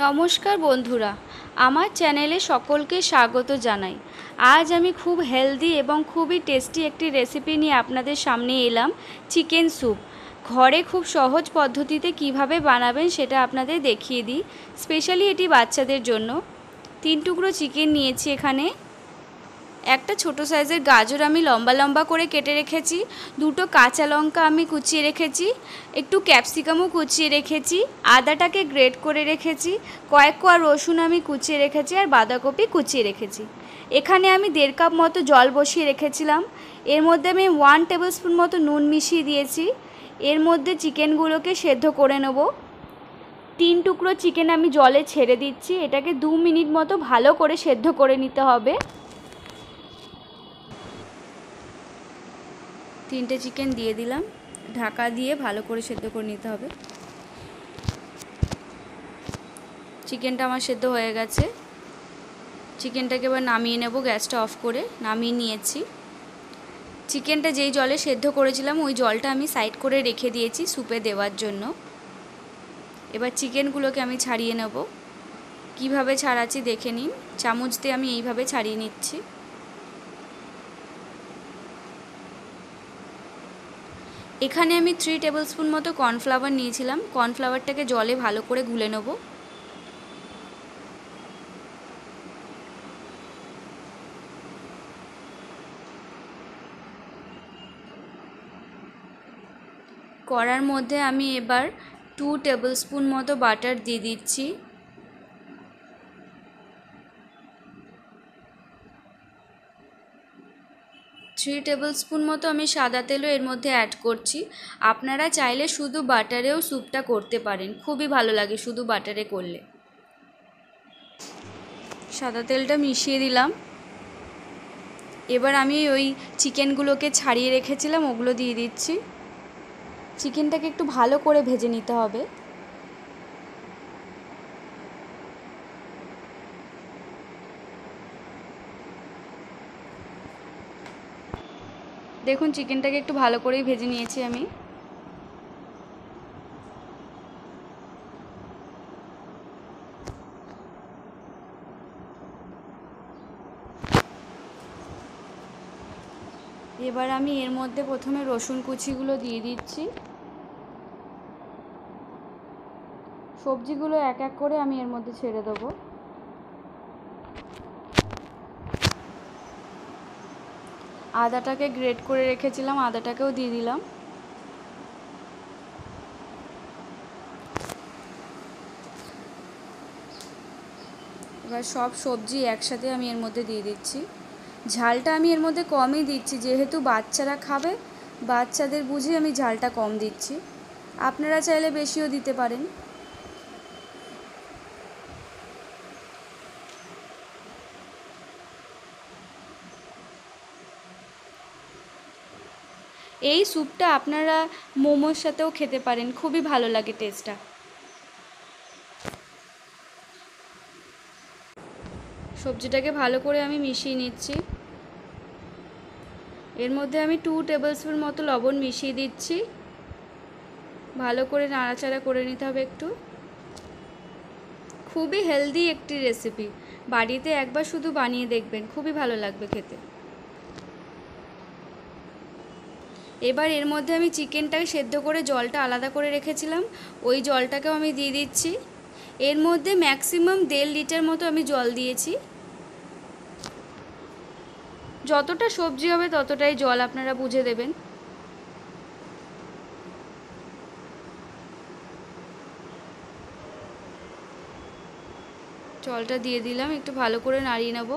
নমস্কার বন্ধুরা, আমার চ্যানেলে সকলকে স্বাগত জানাই। আজ আমি খুব হেলদি এবং খুবই টেস্টি একটি রেসিপি নিয়ে আপনাদের সামনে এলাম। চিকেন স্যুপ ঘরে খুব সহজ পদ্ধতিতে কিভাবে বানাবেন সেটা আপনাদের দেখিয়ে দিই। স্পেশালি এটি বাচ্চাদের জন্য। 3 টুকরো চিকেন নিয়েছি এখানে। একটা ছোট সাইজের গাজর আমি লম্বা লম্বা করে কেটে রেখেছি। 2টো কাঁচা লঙ্কা আমি কুচিয়ে রেখেছি। একটু ক্যাপসিকামও কুচিয়ে রেখেছি। আদাটাকে গ্রেট করে রেখেছি। কয়েক কোয়া রসুন আমি কুচিয়ে রেখেছি আর বাঁধাকপি কুচিয়ে রেখেছি। এখানে আমি 1.5 কাপ মতো জল বসিয়ে রেখেছিলাম। এর মধ্যে আমি 1 টেবিল স্পুন মতো নুন মিশিয়ে দিয়েছি। এর মধ্যে চিকেনগুলোকে সেদ্ধ করে নেব। 3 টুকরো চিকেন আমি জলে ছেড়ে দিচ্ছি। এটাকে 2 মিনিট মতো ভালো করে সেদ্ধ করে নিতে হবে। 3টে চিকেন দিয়ে দিলাম। ঢাকা দিয়ে ভালো করে সেদ্ধ করে নিতে হবে। চিকেনটা আমার সেদ্ধ হয়ে গেছে। চিকেনটাকে এবার নামিয়ে নেব। গ্যাসটা অফ করে নামিয়ে নিয়েছি। চিকেনটা যেই জলে সেদ্ধ করেছিলাম ওই জলটা আমি সাইড করে রেখে দিয়েছি স্যুপে দেওয়ার জন্য। এবার চিকেনগুলোকে আমি ছাড়িয়ে নেব। কিভাবে ছাড়াচ্ছি দেখে নিন। চামচ দিয়ে আমি এইভাবে ছাড়িয়ে নিচ্ছি। এখানে আমি 3 টেবিল স্পুন মতো কর্নফ্লাওয়ার নিয়েছিলাম। কর্নফ্লাওয়ারটাকে জলে ভালো করে গুলে নেব। কড়ার মধ্যে আমি এবার 2 টেবিল স্পুন মতো বাটার দিয়ে দিচ্ছি। 3 টেবিল স্পুন মতো আমি সাদা তেলও এর মধ্যে অ্যাড করছি। আপনারা চাইলে শুধু বাটারেও স্যুপটা করতে পারেন, খুবই ভালো লাগে শুধু বাটারে করলে। সাদা তেলটা মিশিয়ে দিলাম। এবার আমি ওই চিকেনগুলোকে ছাড়িয়ে রেখেছিলাম ওগুলো দিয়ে দিচ্ছি। চিকেনটাকে একটু ভালো করে ভেজে নিতে হবে। দেখুন চিকেনটাকে একটু ভালো করেই ভেজে নিয়েছি আমি। এবার আমি এর মধ্যে প্রথমে রসুন কুচিগুলো দিয়ে দিচ্ছি। সবজিগুলো এক এক করে আমি এর মধ্যে ছেড়ে দেবো। আদাটাকে গ্রেট করে রেখেছিলাম, আদাটাকেও দিয়ে দিলাম। এবার সব সবজি একসাথে আমি এর মধ্যে দিয়ে দিচ্ছি। ঝালটা আমি এর মধ্যে কমই দিচ্ছি, যেহেতু বাচ্চারা খাবে, বাচ্চাদের বুঝে আমি ঝালটা কম দিচ্ছি। আপনারা চাইলে বেশিও দিতে পারেন। এই স্যুপটা আপনারা মোমোর সাথেও খেতে পারেন, খুবই ভালো লাগে টেস্টটা। সবজিটাকে ভালো করে আমি মিশিয়ে নিচ্ছি। এর মধ্যে আমি 2 টেবিল স্পুন মতো লবণ মিশিয়ে দিচ্ছি। ভালো করে নাড়াচাড়া করে নিতে হবে একটু। খুবই হেলদি একটি রেসিপি, বাড়িতে একবার শুধু বানিয়ে দেখবেন, খুবই ভালো লাগবে খেতে। এবার এর মধ্যে আমি চিকেনটাকে সেদ্ধ করে জলটা আলাদা করে রেখেছিলাম, ওই জলটাকেও আমি দিয়ে দিচ্ছি। এর মধ্যে ম্যাক্সিমাম 1.5 লিটার মতো আমি জল দিয়েছি। যতটা সবজি হবে ততটাই জল আপনারা বুঝে দেবেন। জলটা দিয়ে দিলাম, একটু ভালো করে নাড়িয়ে নেব।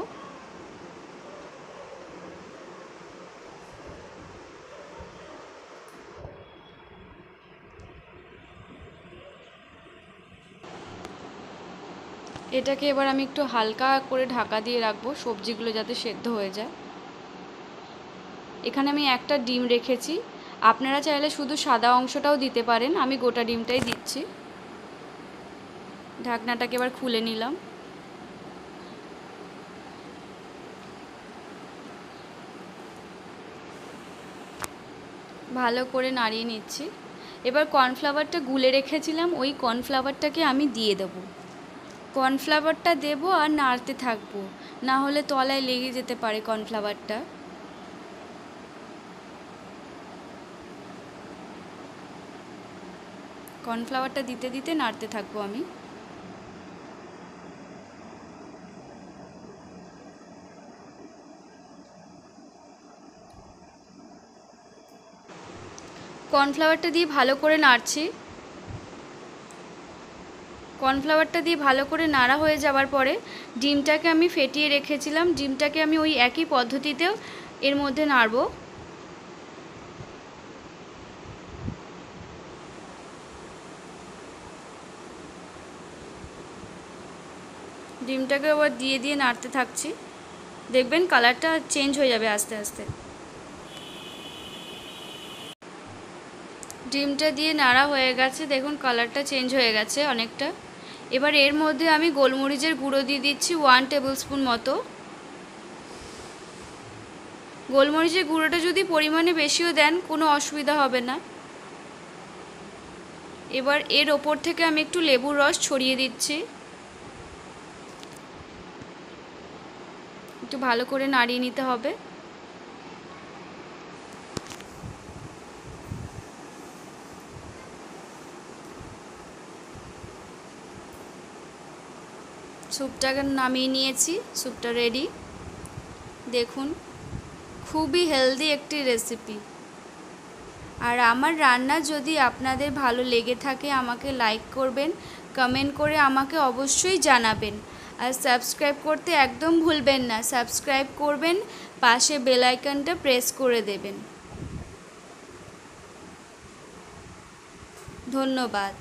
এটাকে এবার আমি একটু হালকা করে ঢাকা দিয়ে রাখবো, সবজিগুলো যাতে সেদ্ধ হয়ে যায়। এখানে আমি একটা ডিম রেখেছি, আপনারা চাইলে শুধু সাদা অংশটাও দিতে পারেন, আমি গোটা ডিমটাই দিচ্ছি। ঢাকনাটাকে এবার খুলে নিলাম। ভালো করে নাড়িয়ে নিচ্ছি। এবার কর্নফ্লাওয়ারটা গুলে রেখেছিলাম, ওই কর্নফ্লাওয়ারটাকে আমি দিয়ে দেবো। কর্নফ্লাওয়ারটা দেবো আর নাড়তে থাকবো, না হলে তলায় লেগে যেতে পারে কর্নফ্লাওয়ারটা। কর্নফ্লাওয়ারটা দিতে দিতে নাড়তে থাকবো আমি। কর্নফ্লাওয়ারটা দিয়ে ভালো করে নাড়ছি। কর্নফ্লাওয়ারটা দিয়ে ভালো করে নাড়া হয়ে যাওয়ার পরে ডিমটাকে আমি ফেটিয়ে রেখেছিলাম, ডিমটাকে আমি ওই একই পদ্ধতিতেও এর মধ্যে নাড়বো। ডিমটাকে আবার দিয়ে দিয়ে নাড়তে থাকছি, দেখবেন কালারটা চেঞ্জ হয়ে যাবে আস্তে আস্তে। ডিমটা দিয়ে নাড়া হয়ে গেছে, দেখুন কালারটা চেঞ্জ হয়ে গেছে অনেকটা। এবার এর মধ্যে আমি গোলমরিচের গুঁড়ো দিয়ে দিচ্ছি 1 টেবিল স্পুন মতো। গোলমরিচের গুঁড়োটা যদি পরিমাণে বেশিও দেন কোনো অসুবিধা হবে না। এবার এর ওপর থেকে আমি একটু লেবুর রস ছড়িয়ে দিচ্ছি। একটু ভালো করে নাড়িয়ে নিতে হবে। স্যুপটাকে নামিয়ে নিয়েছি, স্যুপটা রেডি। দেখুন খুবই হেলদি একটি রেসিপি। আর আমার রান্না যদি আপনাদের ভালো লেগে থাকে আমাকে লাইক করবেন, কমেন্ট করে আমাকে অবশ্যই জানাবেন। আর সাবস্ক্রাইব করতে একদম ভুলবেন না, সাবস্ক্রাইব করবেন, পাশে বেল আইকনটা প্রেস করে দেবেন। ধন্যবাদ।